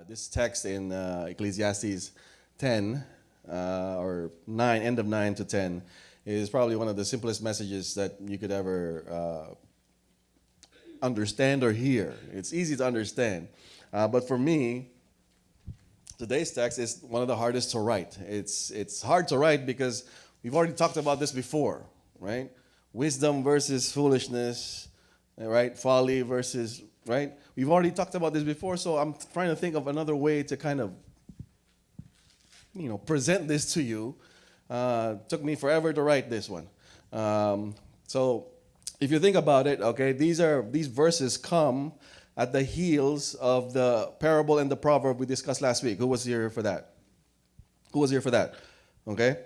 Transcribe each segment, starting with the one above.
This text in Ecclesiastes 10 or 9, end of 9 to 10, is probably one of the simplest messages that you could ever understand or hear. It's easy to understand. But for me, today's text is one of the hardest to write. It's hard to write because we've already talked about this before, right? Wisdom versus foolishness, right? Folly versus, right? We've already talked about this before, so I'm trying to think of another way to kind of, present this to you. Took me forever to write this one. So if you think about it, okay, these verses come at the heels of the parable and the proverb we discussed last week. Who was here for that? Okay?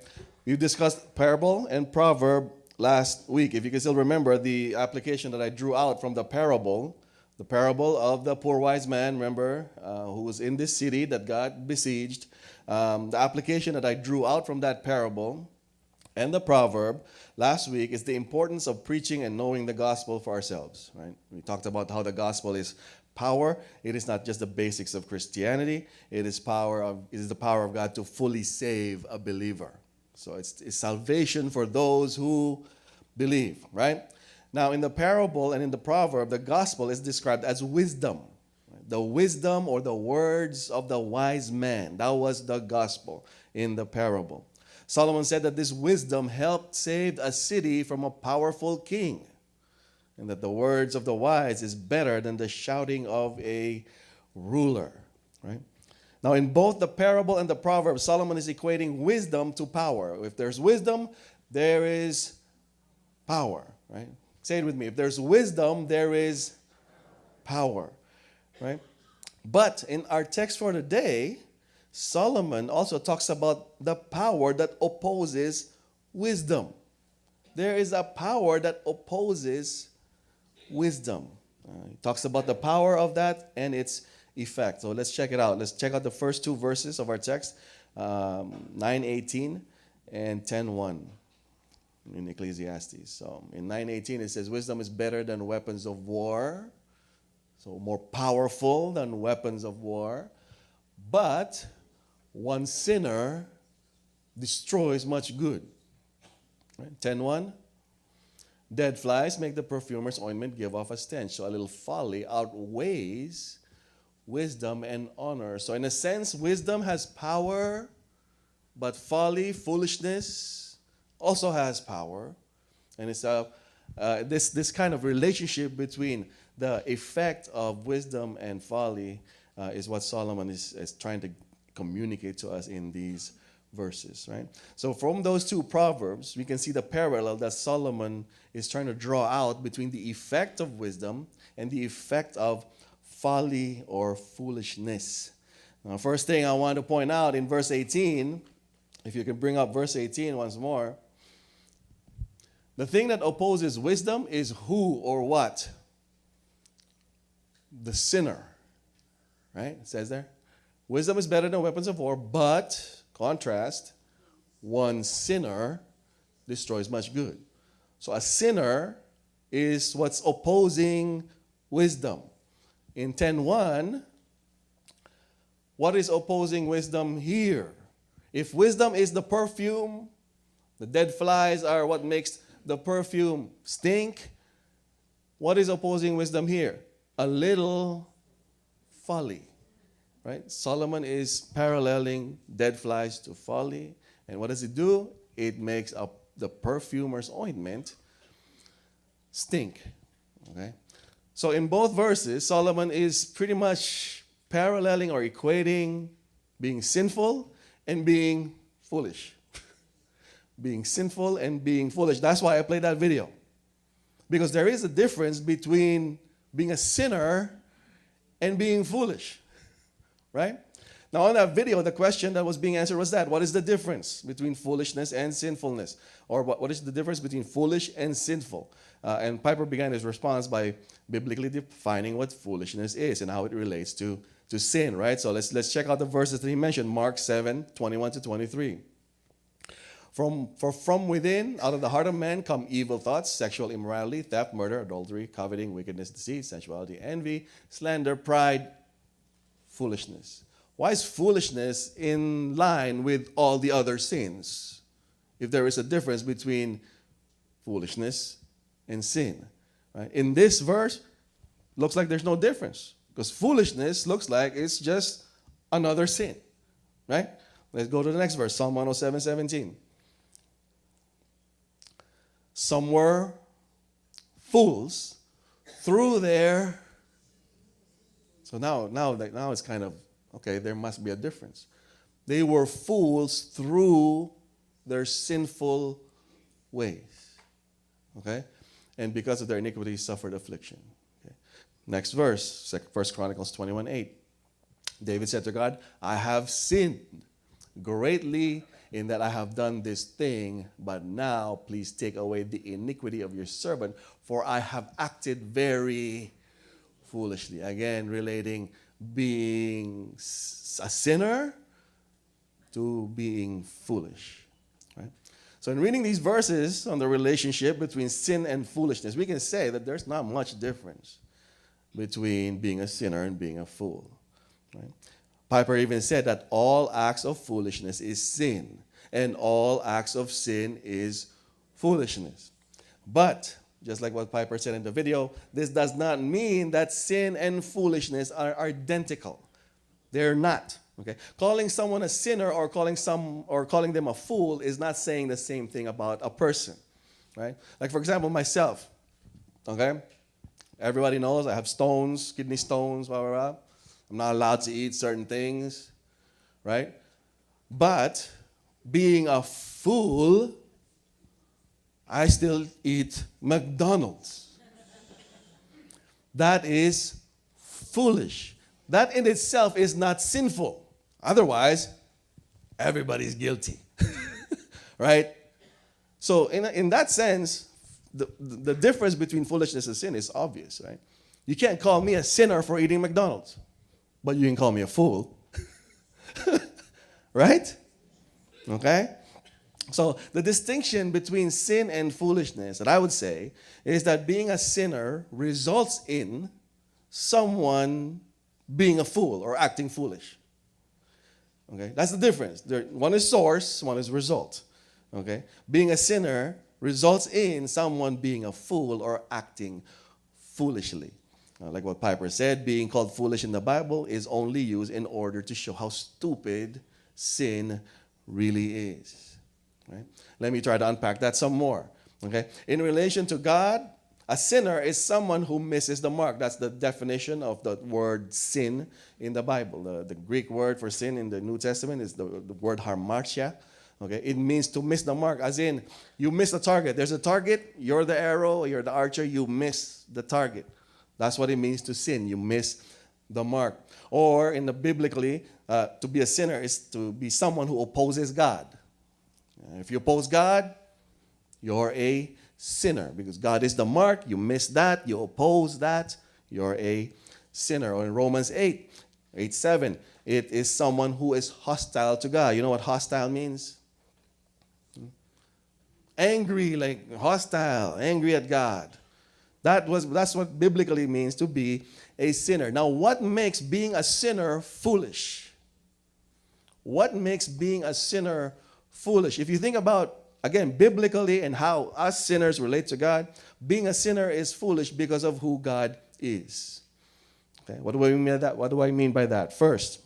We've discussed parable and proverb last week. If you can still remember the application that I drew out from the parable of the poor wise man, remember, who was in this city that God besieged. The application that I drew out from that parable and the proverb last week is the importance of preaching and knowing the gospel for ourselves, right? We talked about how the gospel is power. It is not just the basics of Christianity. It is the power of God to fully save a believer. So it's salvation for those who believe, right? Now, in the parable and in the proverb, the gospel is described as wisdom. The wisdom or the words of the wise man. That was the gospel in the parable. Solomon said that this wisdom helped save a city from a powerful king, and that the words of the wise is better than the shouting of a ruler, right? Now, in both the parable and the proverb, Solomon is equating wisdom to power. If there's wisdom, there is power, right? Say it with me. If there's wisdom, there is power, right? But in our text for today, Solomon also talks about the power that opposes wisdom. There is a power that opposes wisdom. He talks about the power of that and its effect. So let's check it out. Let's check out the first two verses of our text, 9:18 and 10:1 in Ecclesiastes. So in 9:18 it says, wisdom is better than weapons of war. So more powerful than weapons of war. But one sinner destroys much good. Right? 10:1. Dead flies make the perfumer's ointment give off a stench. So a little folly outweighs wisdom and honor. So in a sense, wisdom has power, but folly, foolishness also has power. And it's this kind of relationship between the effect of wisdom and folly is what Solomon is trying to communicate to us in these verses, right? So from those two proverbs, we can see the parallel that Solomon is trying to draw out between the effect of wisdom and the effect of folly or foolishness. Now, first thing I want to point out in verse 18, if you can bring up verse 18 once more, the thing that opposes wisdom is who or what? The sinner, right? It says there, wisdom is better than weapons of war, but, contrast, one sinner destroys much good. So a sinner is what's opposing wisdom. In 10:1, what is opposing wisdom here? If wisdom is the perfume, the dead flies are what makes the perfume stink, what is opposing wisdom here? A little folly, right? Solomon is paralleling dead flies to folly. And what does it do? It makes the perfumer's ointment stink, okay? So in both verses, Solomon is pretty much paralleling or equating being sinful and being foolish. Being sinful and being foolish. That's why I played that video. Because there is a difference between being a sinner and being foolish, right? Now, on that video, the question that was being answered was that, what is the difference between foolishness and sinfulness? Or what is the difference between foolish and sinful? And Piper began his response by biblically defining what foolishness is and how it relates to sin, right? So let's check out the verses that he mentioned, Mark 7:21 to 23. For from within, out of the heart of man, come evil thoughts, sexual immorality, theft, murder, adultery, coveting, wickedness, deceit, sensuality, envy, slander, pride, foolishness. Why is foolishness in line with all the other sins? If there is a difference between foolishness and sin. Right? In this verse, looks like there's no difference. Because foolishness looks like it's just another sin. Right? Let's go to the next verse, Psalm 107:17. Some were fools through their... So now it's kind of, okay, there must be a difference. They were fools through their sinful ways. Okay? And because of their iniquity suffered affliction. Okay? Next verse, 1 Chronicles 21:8. David said to God, I have sinned greatly in that I have done this thing, but now please take away the iniquity of your servant, for I have acted very foolishly. Again, relating being a sinner to being foolish. Right? So in reading these verses on the relationship between sin and foolishness, we can say that there's not much difference between being a sinner and being a fool. Right? Piper even said that all acts of foolishness is sin, and all acts of sin is foolishness. But, just like what Piper said in the video, this does not mean that sin and foolishness are identical. They're not. Okay? Calling someone a sinner or calling them a fool is not saying the same thing about a person. Right? Like, for example, myself. Okay? Everybody knows I have stones, kidney stones, blah, blah, blah. I'm not allowed to eat certain things, right? But being a fool, I still eat McDonald's. That is foolish. That in itself is not sinful. Otherwise, everybody's guilty, right? So in that sense, the difference between foolishness and sin is obvious, right? You can't call me a sinner for eating McDonald's. But you can call me a fool. Right? Okay? So the distinction between sin and foolishness that I would say is that being a sinner results in someone being a fool or acting foolish. Okay? That's the difference. One is source, one is result. Okay? Being a sinner results in someone being a fool or acting foolishly. Like what Piper said, being called foolish in the Bible is only used in order to show how stupid sin really is. Right? Let me try to unpack that some more. Okay? In relation to God, a sinner is someone who misses the mark. That's the definition of the word sin in the Bible. The Greek word for sin in the New Testament is the word hamartia. Okay? It means to miss the mark, as in you miss the target. There's a target, you're the arrow, you're the archer, you miss the target. That's what it means to sin. You miss the mark. Or in the biblically, to be a sinner is to be someone who opposes God. If you oppose God, you're a sinner because God is the mark. You miss that. You oppose that. You're a sinner. Or in Romans 8:7, it is someone who is hostile to God. You know what hostile means? Angry, like hostile, angry at God. That's what biblically means to be a sinner. Now, what makes being a sinner foolish? What makes being a sinner foolish? If you think about, again, biblically and how us sinners relate to God, being a sinner is foolish because of who God is. Okay, what do I mean by that? What do I mean by that? First,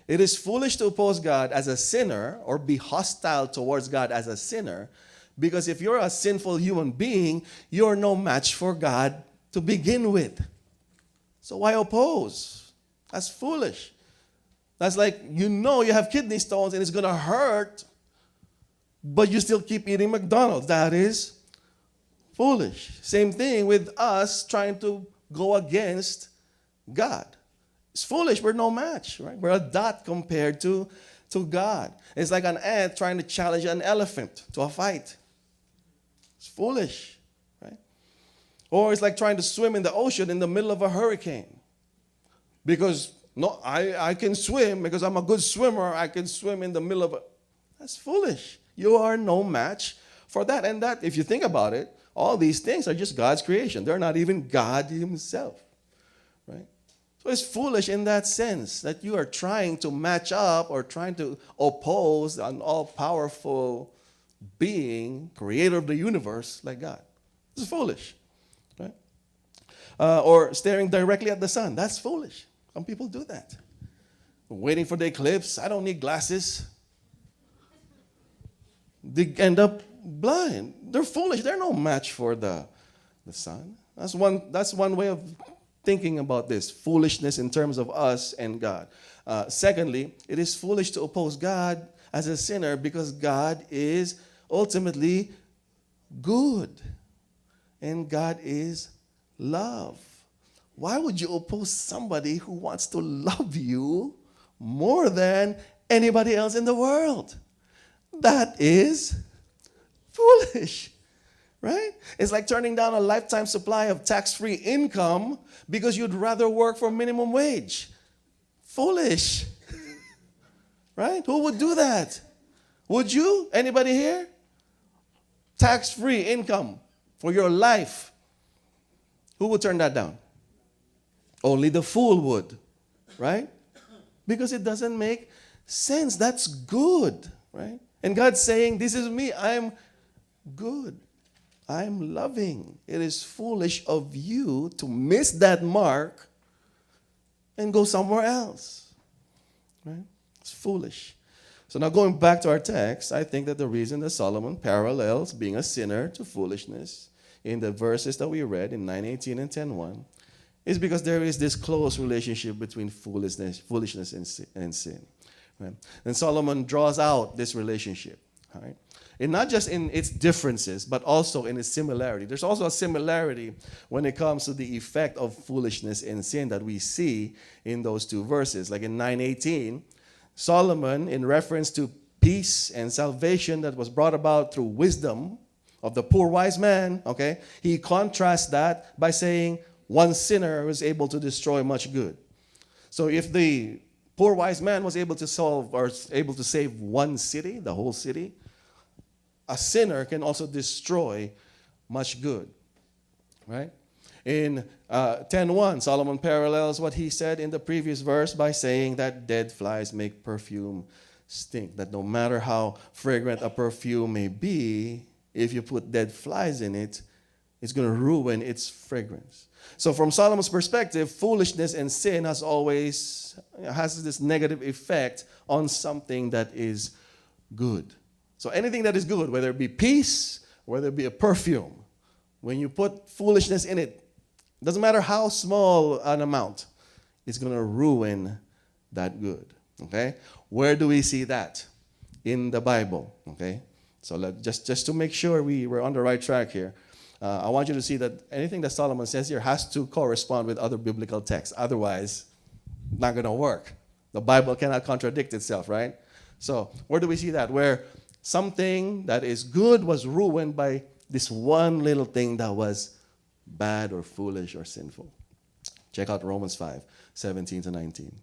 it is foolish to oppose God as a sinner or be hostile towards God as a sinner. Because if you're a sinful human being, you're no match for God to begin with. So why oppose? That's foolish. That's like, you have kidney stones and it's going to hurt, but you still keep eating McDonald's. That is foolish. Same thing with us trying to go against God. It's foolish. We're no match, right? We're a dot compared to God. It's like an ant trying to challenge an elephant to a fight. It's foolish, right? Or it's like trying to swim in the ocean in the middle of a hurricane. Because, no, I can swim because I'm a good swimmer. I can swim in the middle of a... That's foolish. You are no match for that. And that, if you think about it, all these things are just God's creation. They're not even God himself, right? So it's foolish in that sense that you are trying to match up or trying to oppose an all-powerful being, creator of the universe like God. It's foolish, right? Or staring directly at the sun. That's foolish. Some people do that. Waiting for the eclipse. I don't need glasses. They end up blind. They're foolish. They're no match for the sun. That's one way of thinking about this. Foolishness in terms of us and God. Secondly, it is foolish to oppose God as a sinner because God is ultimately good. And God is love. Why would you oppose somebody who wants to love you more than anybody else in the world? That is foolish, right? It's like turning down a lifetime supply of tax-free income because you'd rather work for minimum wage. Foolish, right? Who would do that? Would you? Anybody here? Tax-free income for your life. Who would turn that down? Only the fool would, right? Because it doesn't make sense. That's good, right? And God's saying, this is me. I'm good. I'm loving. It is foolish of you to miss that mark and go somewhere else, right? It's foolish. So now going back to our text, I think that the reason that Solomon parallels being a sinner to foolishness in the verses that we read in 9:18 and 10:1 is because there is this close relationship between foolishness and sin. Right? And Solomon draws out this relationship. Right? And not just in its differences, but also in its similarity. There's also a similarity when it comes to the effect of foolishness and sin that we see in those two verses. Like in 9:18, Solomon, in reference to peace and salvation that was brought about through wisdom of the poor wise man, okay, he contrasts that by saying one sinner was able to destroy much good. So if the poor wise man was able to solve or able to save one city, the whole city, a sinner can also destroy much good, right? In 10:1, Solomon parallels what he said in the previous verse by saying that dead flies make perfume stink, that no matter how fragrant a perfume may be, if you put dead flies in it, it's going to ruin its fragrance. So from Solomon's perspective, foolishness and sin has this negative effect on something that is good. So anything that is good, whether it be peace, whether it be a perfume, when you put foolishness in it, doesn't matter how small an amount, it's going to ruin that good. Okay? Where do we see that? In the Bible. Okay? So just to make sure we're on the right track here, I want you to see that anything that Solomon says here has to correspond with other biblical texts. Otherwise, not going to work. The Bible cannot contradict itself, right? So where do we see that? Where something that is good was ruined by this one little thing that was bad or foolish or sinful. Check out Romans 5:17-19.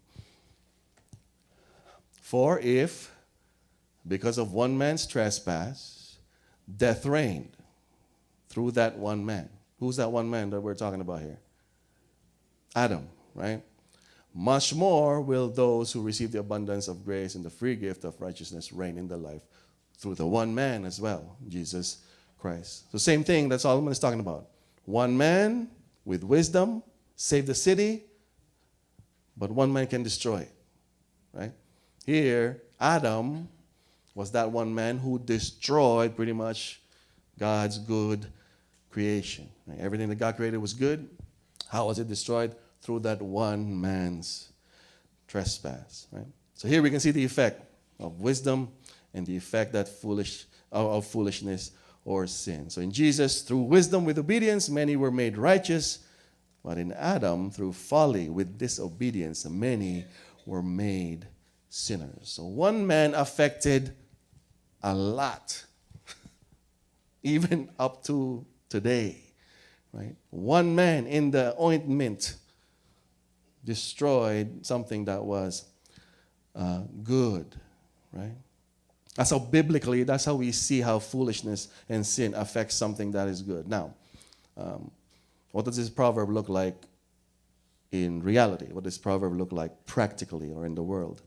For if, because of one man's trespass, death reigned through that one man. Who's that one man that we're talking about here? Adam, right? Much more will those who receive the abundance of grace and the free gift of righteousness reign in their life through the one man as well, Jesus Christ. So same thing that Solomon is talking about. One man with wisdom saved the city, but one man can destroy it, right? Here, Adam was that one man who destroyed pretty much God's good creation. Right? Everything that God created was good. How was it destroyed? Through that one man's trespass, right? So here we can see the effect of wisdom and the effect that of foolishness or sin. So in Jesus, through wisdom with obedience, many were made righteous. But in Adam, through folly with disobedience, many were made sinners. So one man affected a lot, even up to today, right? One man in the ointment destroyed something that was good, right? That's how we see how foolishness and sin affects something that is good. Now, what does this proverb look like in reality? What does proverb look like practically or in the world?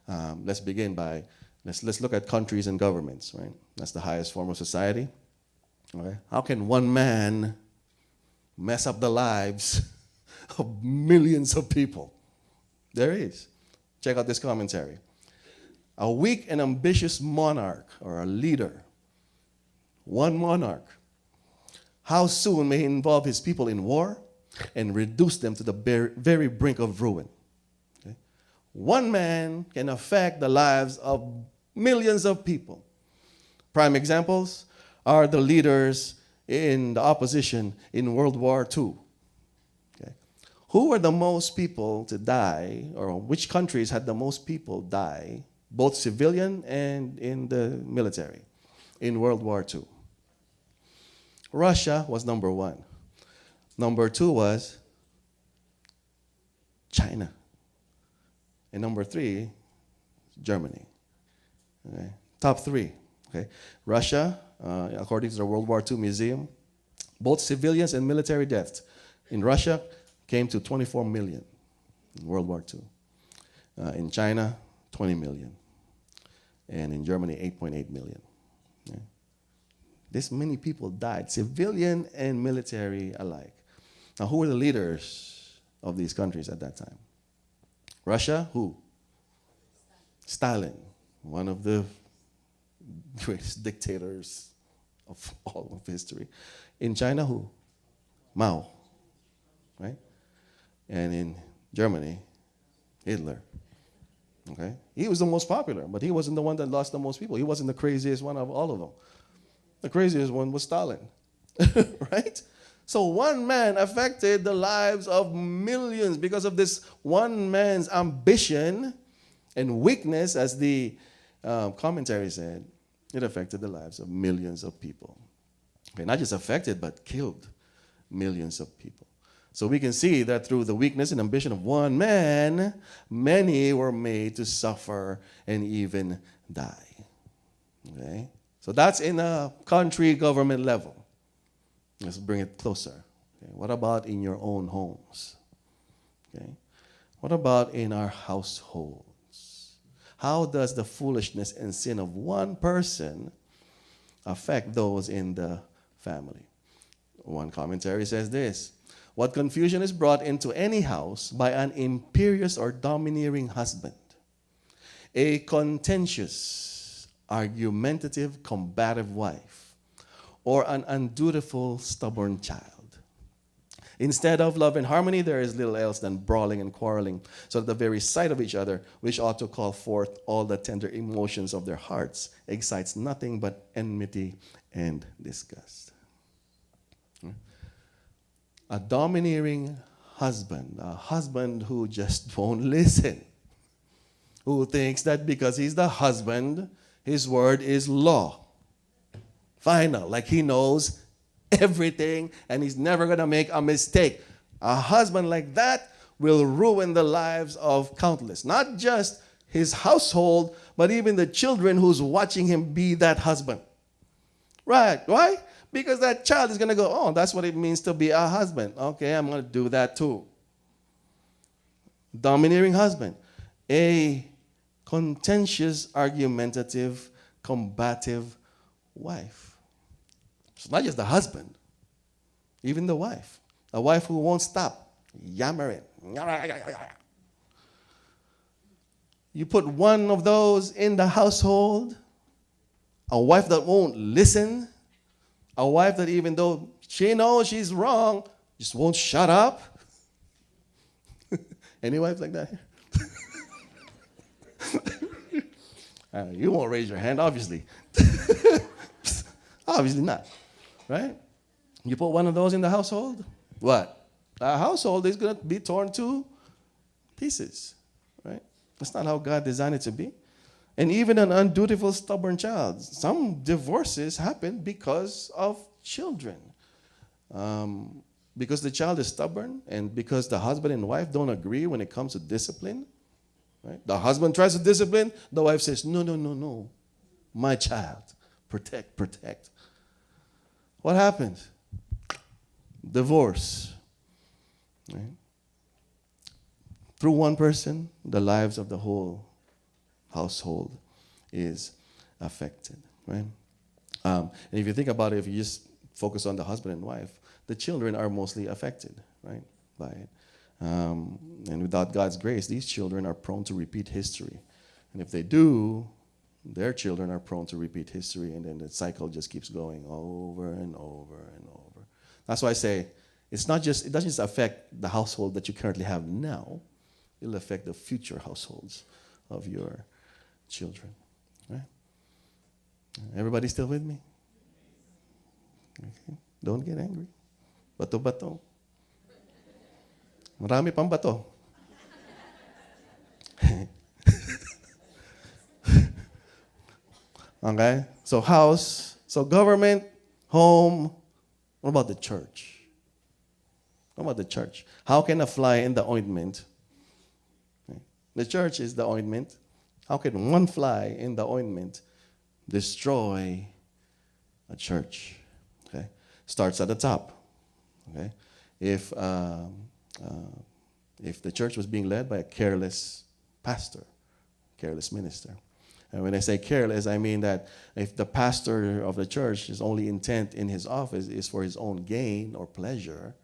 Let's begin by, let's look at countries and governments, right? That's the highest form of society. Okay? How can one man mess up the lives of millions of people? There is. Check out this commentary. A weak and ambitious monarch or a leader, one monarch, how soon may he involve his people in war and reduce them to the very brink of ruin? Okay? One man can affect the lives of millions of people. Prime examples are the leaders in the opposition in World War II. Okay? Who were the most people to die, or which countries had the most people die, both civilian and in the military, in World War II? Russia was number one. Number two was China. And number three, Germany. Okay. Top three. Okay. Russia, according to the World War II Museum, both civilians and military deaths in Russia came to 24 million in World War II. In China, 20 million. And in Germany, 8.8 million. Okay. This many people died, civilian and military alike. Now, who were the leaders of these countries at that time? Russia, who? Stalin, one of the greatest dictators of all of history. In China, who? Mao, right? And in Germany, Hitler. Okay? He was the most popular, but he wasn't the one that lost the most people. He wasn't the craziest one of all of them. The craziest one was Stalin, right? So one man affected the lives of millions because of this one man's ambition and weakness, as the commentary said. It affected the lives of millions of people. Okay, not just affected, but killed millions of people. So we can see that through the weakness and ambition of one man, many were made to suffer and even die. Okay? So that's in a country government level. Let's bring it closer. Okay? What about in your own homes? Okay? What about in our households? How does the foolishness and sin of one person affect those in the family? One commentary says this: what confusion is brought into any house by an imperious or domineering husband, a contentious, argumentative, combative wife, or an undutiful, stubborn child. Instead of love and harmony, there is little else than brawling and quarreling, so that the very sight of each other, which ought to call forth all the tender emotions of their hearts, excites nothing but enmity and disgust. A domineering husband, a husband who just won't listen, who thinks that because he's the husband, his word is law. Final, like he knows everything and he's never going to make a mistake. A husband like that will ruin the lives of countless, not just his household, but even the children who's watching him be that husband. Right? Why? Because that child is going to go, oh, that's what it means to be a husband. Okay, I'm going to do that too. Domineering husband. A contentious, argumentative, combative wife. It's not just the husband, even the wife. A wife who won't stop yammering. You put one of those in the household, a wife that won't listen, a wife that even though she knows she's wrong, just won't shut up. Any wife like that here? You won't raise your hand, obviously. Obviously not, right? You put one of those in the household, what? Our household is going to be torn to pieces, right? That's not how God designed it to be. And even an undutiful, stubborn child. Some divorces happen because of children. Because the child is stubborn and because the husband and wife don't agree when it comes to discipline. Right? The husband tries to discipline. The wife says, no, no, no, no. My child. Protect, protect. What happens? Divorce. Right? through one person, the lives of the whole household is affected, right? And if you think about it, if you just focus on the husband and wife, the children are mostly affected, right, by it. And without God's grace, these children are prone to repeat history. And if they do, their children are prone to repeat history, and then the cycle just keeps going over and over and over. That's why I say it doesn't just affect the household that you currently have now. It'll affect the future households of your children. Right? Everybody still with me? Okay. Don't get angry. Bato-bato. Marami pang bato. Okay? So house, so government, home. What about the church? What about the church? How can a fly in the ointment? The church is the ointment. How can one fly in the ointment destroy a church? Okay? Starts at the top. Okay? If the church was being led by a careless pastor, careless minister. And when I say careless, I mean that if the pastor of the church, his only intent in his office is for his own gain or pleasure,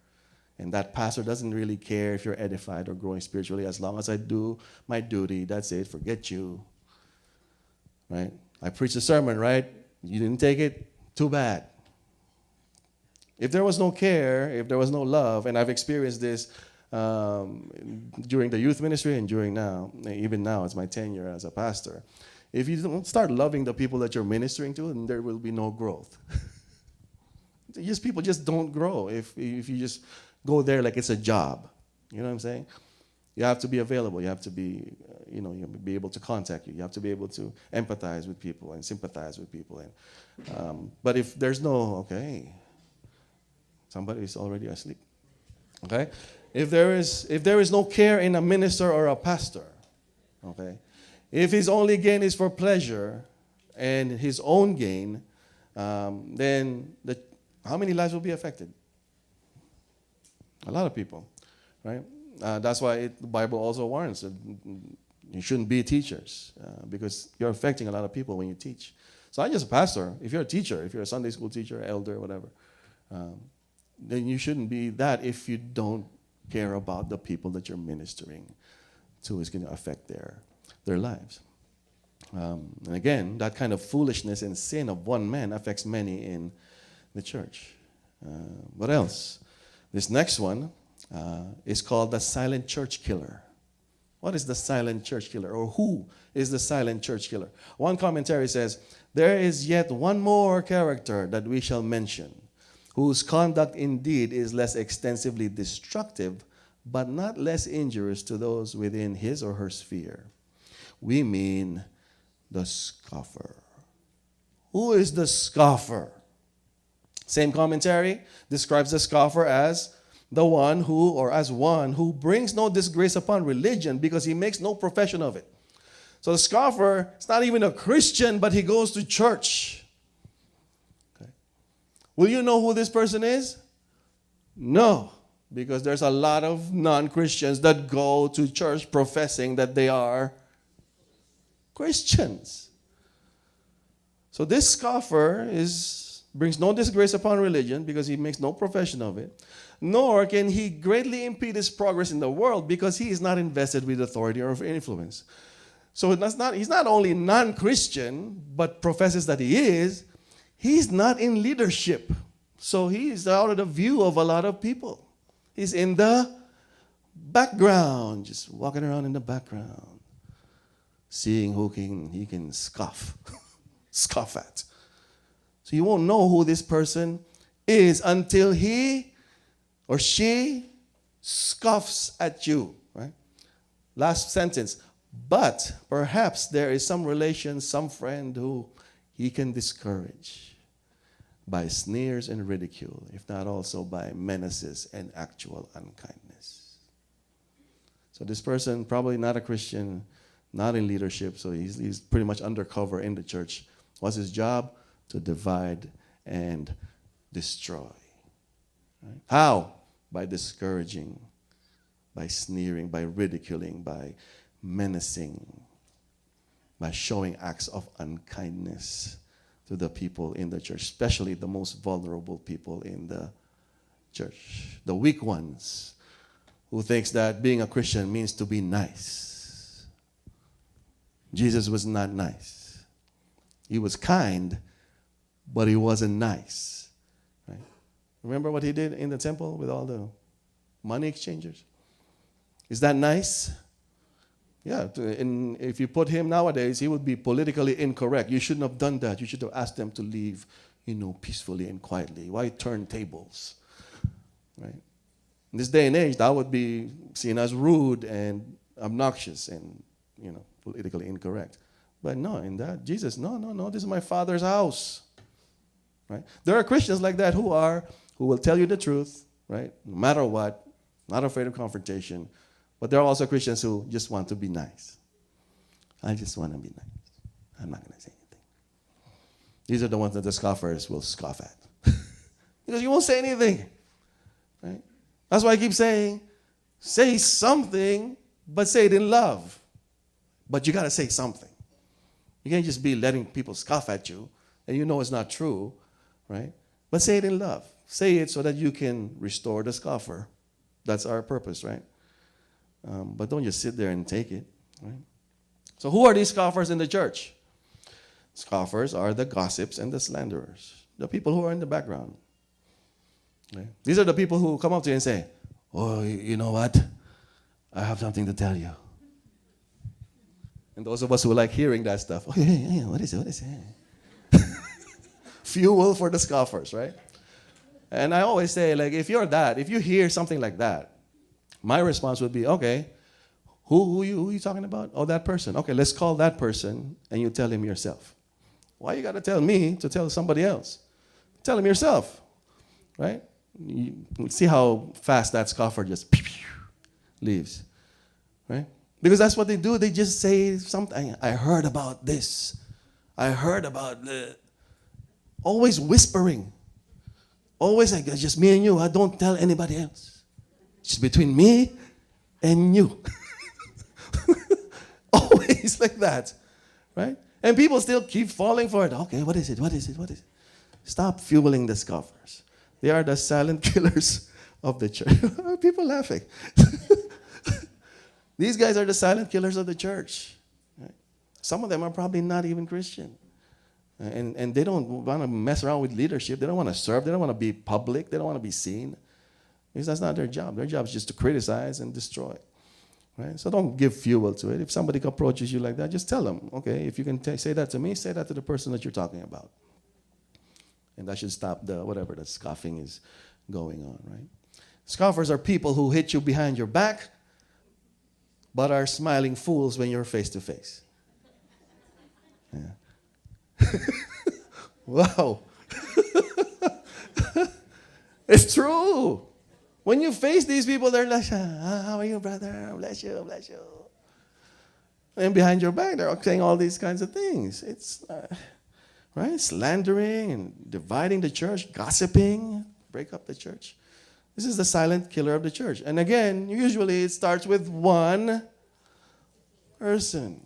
and that pastor doesn't really care if you're edified or growing spiritually, as long as I do my duty, that's it, forget you. Right? I preached a sermon, right? You didn't take it? Too bad. If there was no care, if there was no love, and I've experienced this during the youth ministry and even now, it's my tenure as a pastor. If you don't start loving the people that you're ministering to, then there will be no growth. People just don't grow if you just go there like it's a job. You know what I'm saying? You have to be available. You have to be, you have to be able to contact you. You have to be able to empathize with people and sympathize with people. And but if there's somebody is already asleep. Okay, if there is no care in a minister or a pastor, okay, if his only gain is for pleasure and his own gain, then how many lives will be affected? A lot of people, right? That's why the Bible also warns that you shouldn't be teachers because you're affecting a lot of people when you teach. So I'm just a pastor. If you're a teacher, if you're a Sunday school teacher, elder, whatever, then you shouldn't be that if you don't care about the people that you're ministering to. It's going to affect their lives. And again, that kind of foolishness and sin of one man affects many in the church. What else? This next one is called the silent church killer. What is the silent church killer? Or who is the silent church killer? One commentary says, there is yet one more character that we shall mention, whose conduct indeed is less extensively destructive, but not less injurious to those within his or her sphere. We mean the scoffer. Who is the scoffer? Same commentary describes the scoffer as one who brings no disgrace upon religion because he makes no profession of it. So the scoffer is not even a Christian, but he goes to church. Okay. Will you know who this person is? No, because there's a lot of non-Christians that go to church professing that they are Christians. So this scoffer brings no disgrace upon religion because he makes no profession of it, nor can he greatly impede his progress in the world because he is not invested with authority or influence. So he's not only non-Christian, but professes that he's not in leadership. So he's out of the view of a lot of people. He's in the background, just walking around in the background, seeing who he can scoff at. So you won't know who this person is until he or she scoffs at you, right? Last sentence. But perhaps there is some relation, some friend who he can discourage by sneers and ridicule, if not also by menaces and actual unkindness. So this person, probably not a Christian, not in leadership, so he's pretty much undercover in the church. What's his job? To divide and destroy. Right? How? By discouraging by sneering, by ridiculing, by menacing, by showing acts of unkindness to the people in the church, especially the most vulnerable people in the church, the weak ones who thinks that being a Christian means to be nice. Jesus was not nice. He was kind, but he wasn't nice. Right? Remember what he did in the temple with all the money exchangers? Is that nice? Yeah, if you put him nowadays, he would be politically incorrect. You shouldn't have done that. You should have asked them to leave, peacefully and quietly. Why turn tables? Right? In this day and age, that would be seen as rude and obnoxious and, politically incorrect. But no, in that, Jesus, no, this is my Father's house. Right? There are Christians like that who will tell you the truth, right? No matter what, not afraid of confrontation. But there are also Christians who just want to be nice. I just want to be nice. I'm not going to say anything. These are the ones that the scoffers will scoff at. Because you won't say anything. Right? That's why I keep saying, say something, but say it in love. But you got to say something. You can't just be letting people scoff at you, and you know it's not true, right? But say it in love. Say it so that you can restore the scoffer. That's our purpose, right? But don't just sit there and take it, right? So who are these scoffers in the church? Scoffers are the gossips and the slanderers, the people who are in the background. Okay? These are the people who come up to you and say, oh, you know what? I have something to tell you. And those of us who like hearing that stuff, oh, yeah, what is it? Fuel for the scoffers, right? And I always say, if you hear something like that, my response would be, okay, who are you talking about? Oh, that person. Okay, let's call that person and you tell him yourself. Why you got to tell me to tell somebody else? Tell him yourself, right? You see how fast that scoffer just leaves, right? Because that's what they do. They just say something. I heard about this. I heard about the... Always whispering. Always like, just me and you. I don't tell anybody else. It's between me and you. Always like that, right? And people still keep falling for it. Okay, what is it? Stop fueling the scoffers. They are the silent killers of the church. People laughing. These guys are the silent killers of the church. Right? Some of them are probably not even Christian. And they don't want to mess around with leadership. They don't want to serve. They don't want to be public. They don't want to be seen. Because that's not their job. Their job is just to criticize and destroy. Right? So don't give fuel to it. If somebody approaches you like that, just tell them, okay, if you can say that to me, say that to the person that you're talking about. And that should stop whatever the scoffing is going on, right? Scoffers are people who hit you behind your back, but are smiling fools when you're face to face. Yeah. Wow. It's true. When you face these people, they're like, how are you, brother? Bless you, bless you. And behind your back, they're saying all these kinds of things. It's, right? Slandering and dividing the church, gossiping, break up the church. This is the silent killer of the church. And again, usually it starts with one person.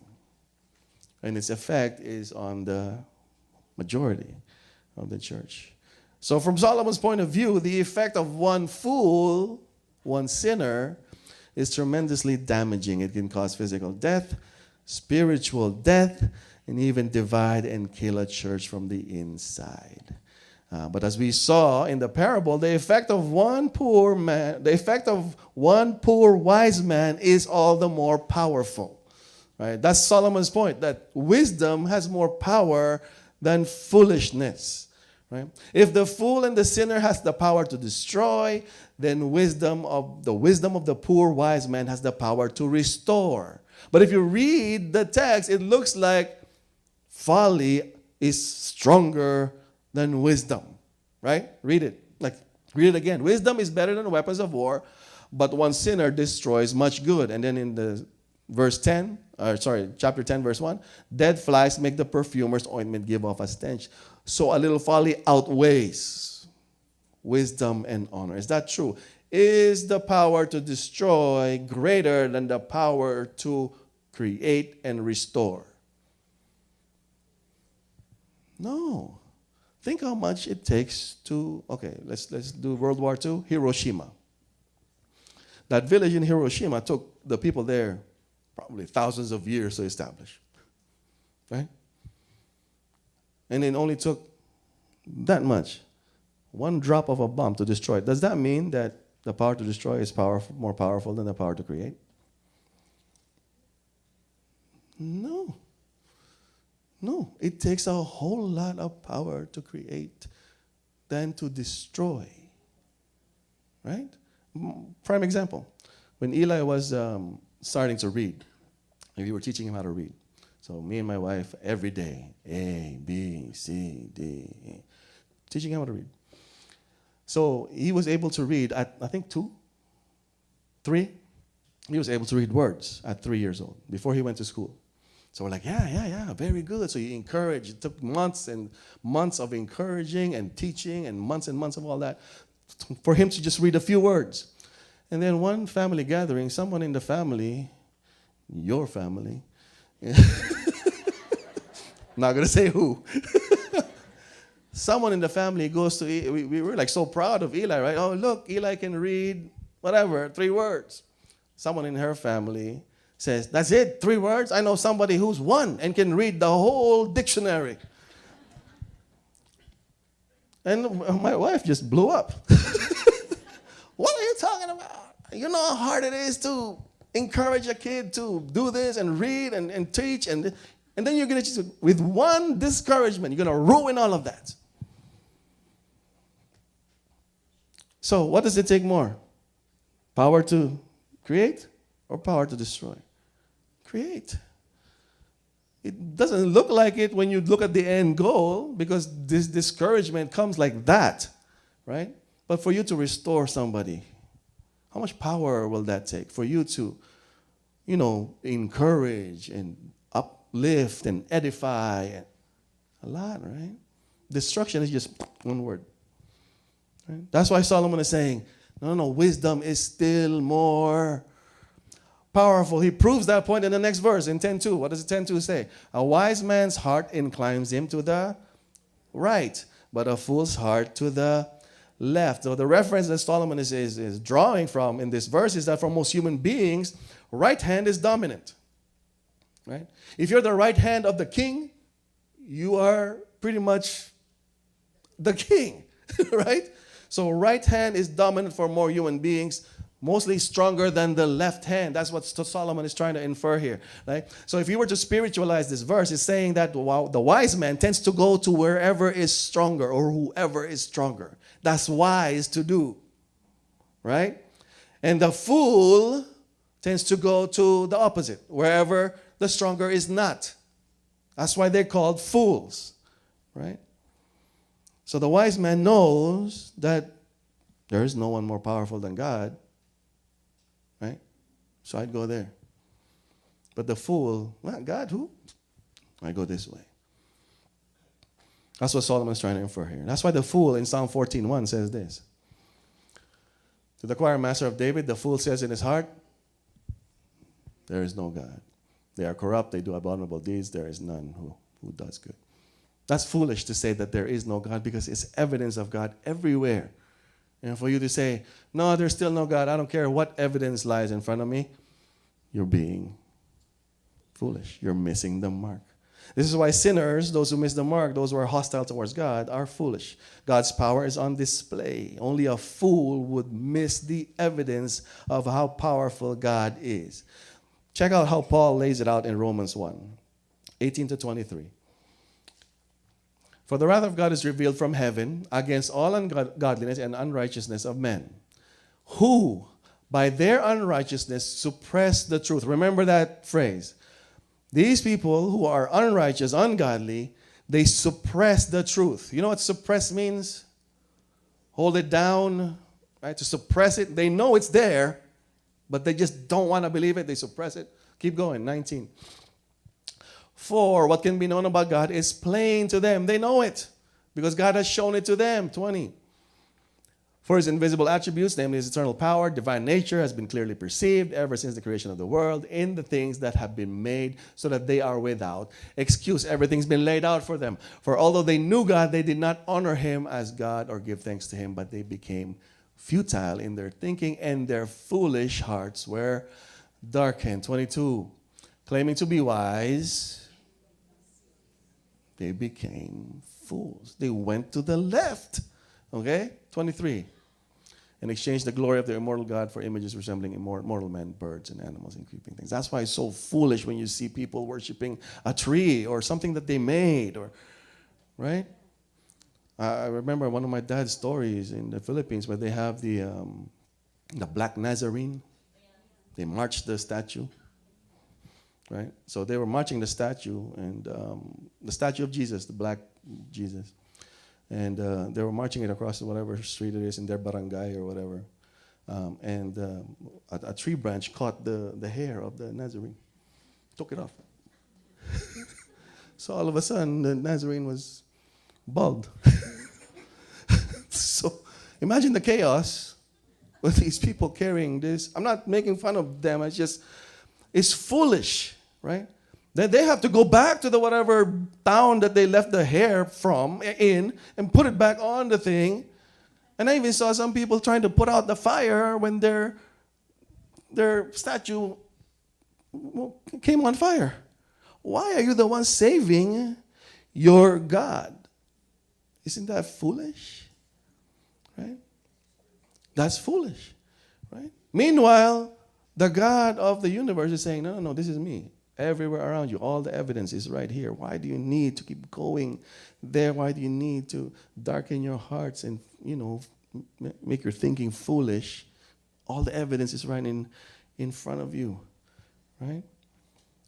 And its effect is on the majority of the church. So from Solomon's point of view, the effect of one fool, one sinner, is tremendously damaging. It can cause physical death, spiritual death, and even divide and kill a church from the inside. But as we saw in the parable, the effect of one poor wise man is all the more powerful. Right? That's Solomon's point, that wisdom has more power than foolishness. Right? If the fool and the sinner has the power to destroy, then the wisdom of the poor wise man has the power to restore. But if you read the text, it looks like folly is stronger than wisdom. Right? Read it. Read it again. Wisdom is better than weapons of war, but one sinner destroys much good. And then in the chapter 10, verse 1, dead flies make the perfumer's ointment give off a stench. So a little folly outweighs wisdom and honor. Is that true? Is the power to destroy greater than the power to create and restore? No. Think how much it takes to, okay, let's do World War II, Hiroshima. That village in Hiroshima took the people there probably thousands of years to establish. Right? And it only took that much, one drop of a bomb to destroy it. Does that mean that the power to destroy is more powerful than the power to create? No. No. It takes a whole lot of power to create than to destroy. Right? Prime example. When Eli was starting to read, we were teaching him how to read. So me and my wife, every day, A, B, C, D, E, teaching him how to read. So he was able to read at, I think, 2, 3. He was able to read words at 3 years old, before he went to school. So we're like, yeah, very good. So he encouraged. It took months and months of encouraging and teaching and months of all that for him to just read a few words. And then one family gathering, someone in the family, your family, not going to say who, someone in the family goes to, we were like so proud of Eli, right? Oh, look, Eli can read whatever, 3 words. Someone in her family says, that's it, 3 words? I know somebody who's 1 and can read the whole dictionary. And my wife just blew up. What are you talking about? You know how hard it is to encourage a kid to do this and read and teach, and then you're going to just, with one discouragement, you're going to ruin all of that. So what does it take more? Power to create or power to destroy? Create. It doesn't look like it when you look at the end goal, because this discouragement comes like that, right? But for you to restore somebody, how much power will that take? For you to, encourage and uplift and edify. A lot, right? Destruction is just one word. Right? That's why Solomon is saying, no, wisdom is still more powerful. He proves that point in the next verse, in 10:2. What does 10:2 say? A wise man's heart inclines him to the right, but a fool's heart to the left. So the reference that Solomon is drawing from in this verse is that for most human beings, right hand is dominant. Right? If you're the right hand of the king, you are pretty much the king. Right? So right hand is dominant for more human beings, mostly stronger than the left hand. That's what Solomon is trying to infer here. Right? So if you were to spiritualize this verse, it's saying that the wise man tends to go to wherever is stronger or whoever is stronger. That's wise to do. Right? And the fool tends to go to the opposite, wherever the stronger is not. That's why they're called fools. Right? So the wise man knows that there is no one more powerful than God. Right? So I'd go there. But the fool, well, God, who? I go this way. That's what Solomon's trying to infer here. That's why the fool in Psalm 14:1 says this. To the choir master of David, the fool says in his heart, there is no God. They are corrupt, they do abominable deeds, there is none who does good. That's foolish to say that there is no God, because it's evidence of God everywhere. And for you to say, no, there's still no God, I don't care what evidence lies in front of me, you're being foolish. You're missing the mark. This is why sinners, those who miss the mark, those who are hostile towards God, are foolish. God's power is on display. Only a fool would miss the evidence of how powerful God is. Check out how Paul lays it out in Romans 1:18-23. For the wrath of God is revealed from heaven against all ungodliness and unrighteousness of men, who by their unrighteousness suppress the truth. Remember that phrase. These people who are unrighteous, ungodly, they suppress the truth. You know what suppress means? Hold it down, right? To suppress it. They know it's there, but they just don't want to believe it. They suppress it. Keep going, 19. For what can be known about God is plain to them. They know it because God has shown it to them, 20. For his invisible attributes, namely his eternal power, divine nature, has been clearly perceived ever since the creation of the world in the things that have been made, so that they are without excuse. Everything's been laid out for them. For although they knew God, they did not honor him as God or give thanks to him, but they became futile in their thinking, and their foolish hearts were darkened. 22. Claiming to be wise, they became fools. They went to the left. Okay? 23. And exchanged the glory of the immortal God for images resembling mortal men, birds, and animals, and creeping things. That's why it's so foolish when you see people worshiping a tree or something that they made, or right? I remember one of my dad's stories in the Philippines where they have the Black Nazarene. They marched the statue, right? So they were marching the statue, and the statue of Jesus, the black Jesus. And they were marching it across whatever street it is in their barangay or whatever. A tree branch caught the hair of the Nazarene, took it off. So all of a sudden, the Nazarene was bald. So imagine the chaos with these people carrying this. I'm not making fun of them. It's foolish, right? Then they have to go back to the whatever town that they left the hair from in and put it back on the thing. And I even saw some people trying to put out the fire when their statue came on fire. Why are you the one saving your God? Isn't that foolish? Right? That's foolish. Right? Meanwhile, the God of the universe is saying, no, this is me. Everywhere around you, all the evidence is right here. Why do you need to keep going there? Why do you need to darken your hearts and, make your thinking foolish? All the evidence is right in front of you, right?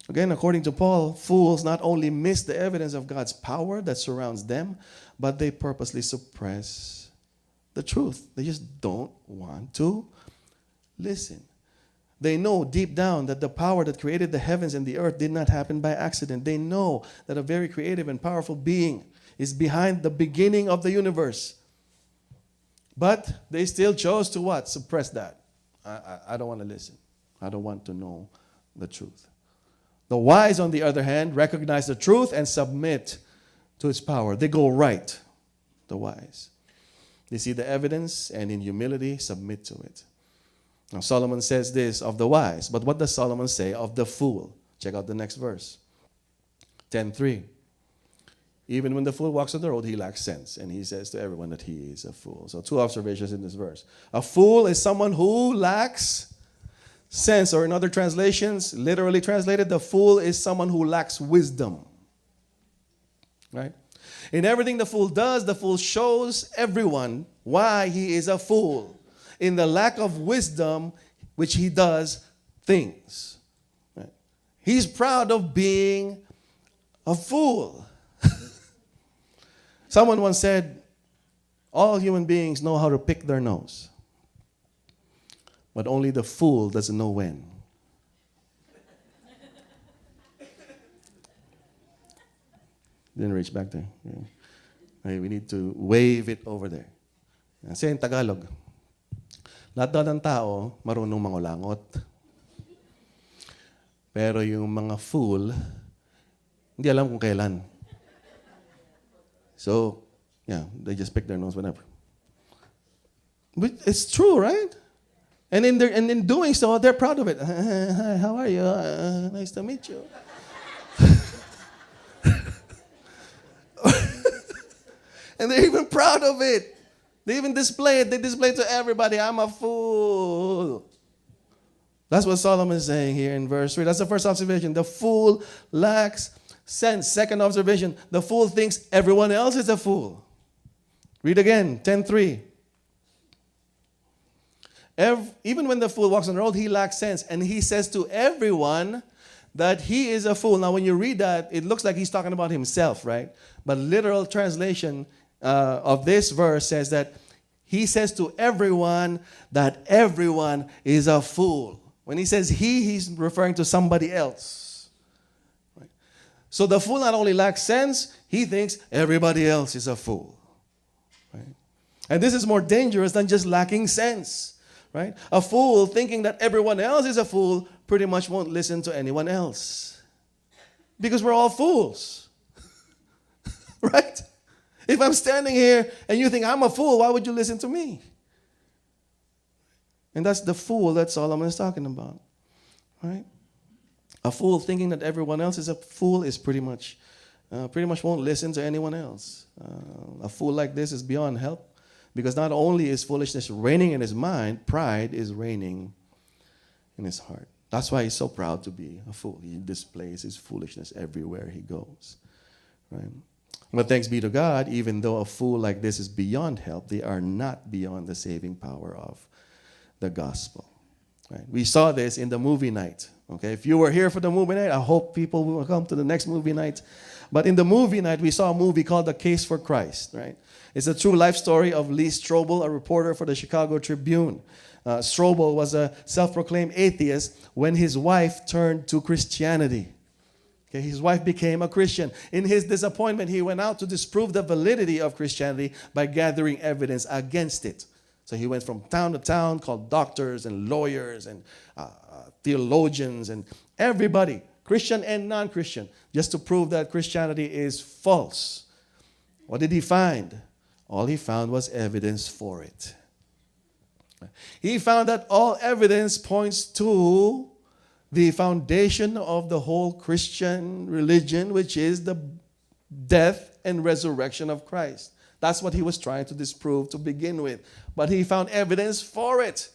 Again, according to Paul, fools not only miss the evidence of God's power that surrounds them, but they purposely suppress the truth. They just don't want to listen. They know deep down that the power that created the heavens and the earth did not happen by accident. They know that a very creative and powerful being is behind the beginning of the universe. But they still chose to what? Suppress that. I don't want to listen. I don't want to know the truth. The wise, on the other hand, recognize the truth and submit to its power. They go right, the wise. They see the evidence and in humility submit to it. Now, Solomon says this of the wise, but what does Solomon say of the fool? Check out the next verse. 10:3. Even when the fool walks on the road, he lacks sense, and he says to everyone that he is a fool. So 2 observations in this verse. A fool is someone who lacks sense, or in other translations, literally translated, the fool is someone who lacks wisdom. Right? In everything the fool does, the fool shows everyone why he is a fool. In the lack of wisdom, which he does things. Right? He's proud of being a fool. Someone once said, all human beings know how to pick their nose, but only the fool doesn't know when. Didn't reach back there. Yeah. Okay, we need to wave it over there. Kasi in Tagalog, lahat daw ng tao marunong mangulangot. Pero yung mga fool, hindi alam kung kailan. So, yeah, they just pick their nose whenever. But it's true, right? And in doing so, they're proud of it. Hi, how are you? Nice to meet you. And they're even proud of it. They even display it. They display it to everybody. I'm a fool. That's what Solomon is saying here in verse 3. That's the first observation. The fool lacks sense. Second observation. The fool thinks everyone else is a fool. Read again, 10:3. Even when the fool walks on the road, he lacks sense. And he says to everyone that he is a fool. Now, when you read that, it looks like he's talking about himself, right? But literal translation of this verse says that he says to everyone that everyone is a fool. When he says he's referring to somebody else. Right? So the fool not only lacks sense, he thinks everybody else is a fool. Right? And this is more dangerous than just lacking sense, right? A fool thinking that everyone else is a fool pretty much won't listen to anyone else. Because we're all fools, right? If I'm standing here and you think I'm a fool, why would you listen to me? And that's the fool that Solomon is talking about, right? A fool thinking that everyone else is a fool is pretty much won't listen to anyone else. A fool like this is beyond help, because not only is foolishness reigning in his mind, pride is reigning in his heart. That's why he's so proud to be a fool. He displays his foolishness everywhere he goes, right? But thanks be to God, even though a fool like this is beyond help, they are not beyond the saving power of the gospel. Right? We saw this in the movie night. Okay, if you were here for the movie night, I hope people will come to the next movie night. But in the movie night, we saw a movie called The Case for Christ. Right? It's a true life story of Lee Strobel, a reporter for the Chicago Tribune. Strobel was a self-proclaimed atheist when his wife turned to Christianity. Okay, his wife became a Christian. In his disappointment, he went out to disprove the validity of Christianity by gathering evidence against it. So he went from town to town, called doctors and lawyers and theologians and everybody, Christian and non-Christian, just to prove that Christianity is false. What did he find? All he found was evidence for it. He found that all evidence points to the foundation of the whole Christian religion, which is the death and resurrection of Christ. That's what he was trying to disprove to begin with. But he found evidence for it.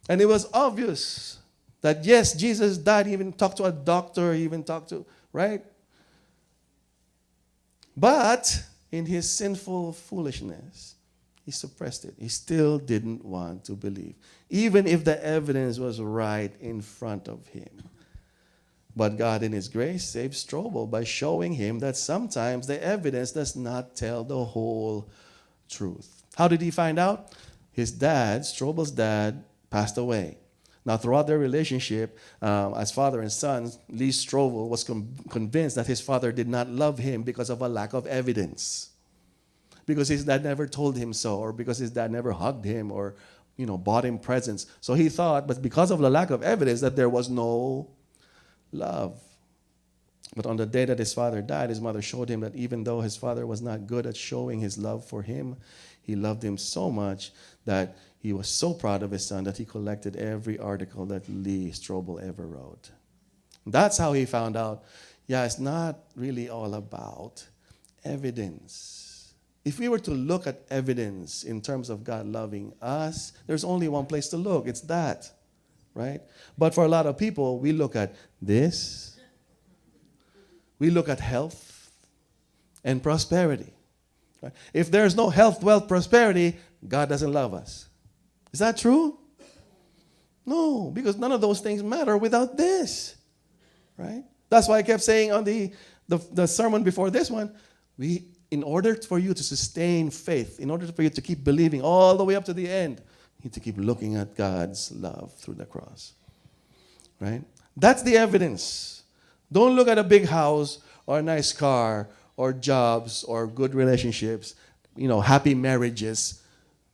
And it was obvious that, yes, Jesus died. He even talked to a doctor. He even talked to, right? But in his sinful foolishness, he suppressed it. He still didn't want to believe, even if the evidence was right in front of him. But God, in his grace, saved Strobel by showing him that sometimes the evidence does not tell the whole truth. How did he find out? His dad, Strobel's dad, passed away. Now, throughout their relationship as father and son, Lee Strobel was convinced that his father did not love him because of a lack of evidence. Because his dad never told him so, or because his dad never hugged him or, bought him presents. So he thought, but because of the lack of evidence, that there was no love. But on the day that his father died, his mother showed him that even though his father was not good at showing his love for him, he loved him so much that he was so proud of his son that he collected every article that Lee Strobel ever wrote. That's how he found out, it's not really all about evidence. If we were to look at evidence in terms of God loving us, there's only one place to look. It's that, right? But for a lot of people, we look at this. We look at health and prosperity. Right? If there's no health, wealth, prosperity, God doesn't love us. Is that true? No, because none of those things matter without this, right? That's why I kept saying on the sermon before this one, in order for you to sustain faith, in order for you to keep believing all the way up to the end, you need to keep looking at God's love through the cross, right? That's the evidence. Don't look at a big house or a nice car or jobs or good relationships, happy marriages.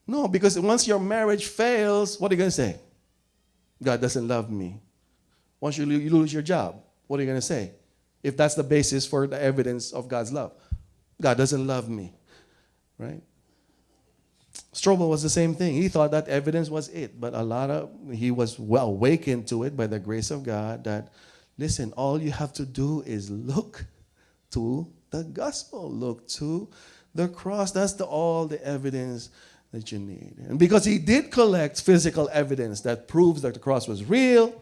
No, because once your marriage fails, what are you going to say? God doesn't love me. Once you lose your job, what are you going to say? If that's the basis for the evidence of God's love. God doesn't love me, right? Strobel was the same thing. He thought that evidence was it, but he was well awakened to it by the grace of God that, listen, all you have to do is look to the gospel. Look to the cross. That's all the evidence that you need. And because he did collect physical evidence that proves that the cross was real,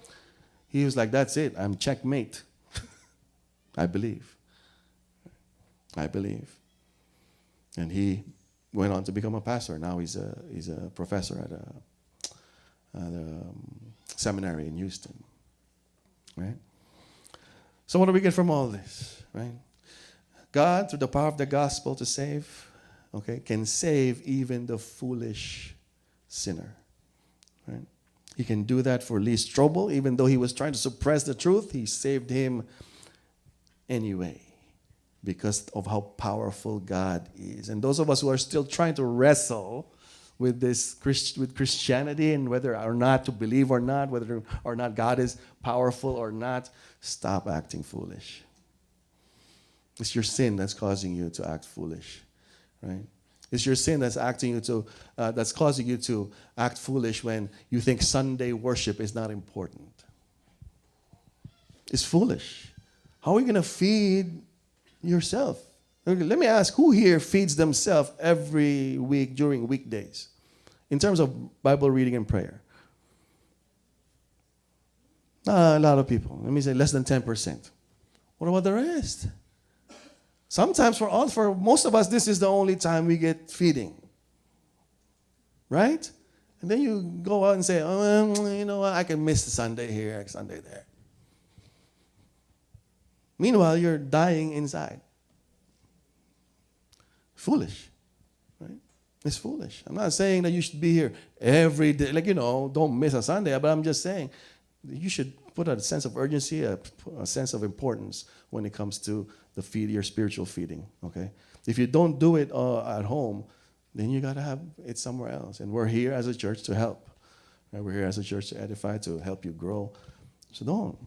he was like, that's it. I'm checkmate. I believe. And he went on to become a pastor. Now he's a professor at a seminary in Houston. Right? So what do we get from all this? Right? God, through the power of the gospel to save, can save even the foolish sinner. Right? He can do that for Lee Strobel. Even though he was trying to suppress the truth, he saved him anyway. because of how powerful God is. And those of us who are still trying to wrestle with this with Christianity and whether or not to believe or not, whether or not God is powerful or not, stop acting foolish. It's your sin that's causing you to act foolish, right? It's your sin that's that's causing you to act foolish when you think Sunday worship is not important. It's foolish. How are you going to feed yourself? Let me ask, who here feeds themselves every week during weekdays in terms of Bible reading and prayer? A lot of people. Let me say less than 10%. What about the rest? Sometimes for most of us, this is the only time we get feeding. Right? And then you go out and say, oh, you know what, I can miss the Sunday here, Sunday there. Meanwhile, you're dying inside. Foolish. Right? It's foolish. I'm not saying that you should be here every day. Don't miss a Sunday. But I'm just saying you should put a sense of urgency, a sense of importance when it comes to your spiritual feeding. Okay? If you don't do it at home, then you got to have it somewhere else. And we're here as a church to help. Right? We're here as a church to edify, to help you grow. So don't.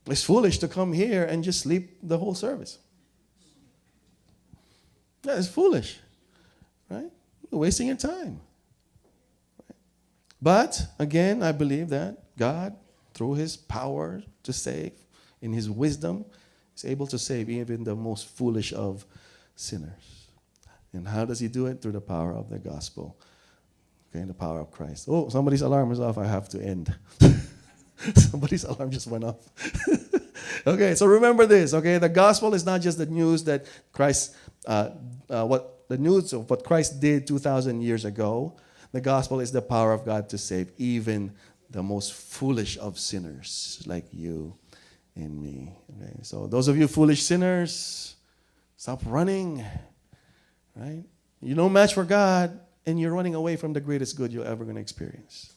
It's foolish to come here and just sleep the whole service. Yeah, it's foolish, right? You're wasting your time. Right? But, again, I believe that God, through his power to save, in his wisdom, is able to save even the most foolish of sinners. And how does he do it? Through the power of the gospel. Okay, the power of Christ. Oh, somebody's alarm is off. I have to end. Somebody's alarm just went off. Okay, so remember this, okay? The gospel is not just the news that the news of what Christ did 2,000 years ago. The gospel is the power of God to save even the most foolish of sinners like you and me. Okay, so those of you foolish sinners, stop running, right? You're no match for God, and you're running away from the greatest good you're ever going to experience.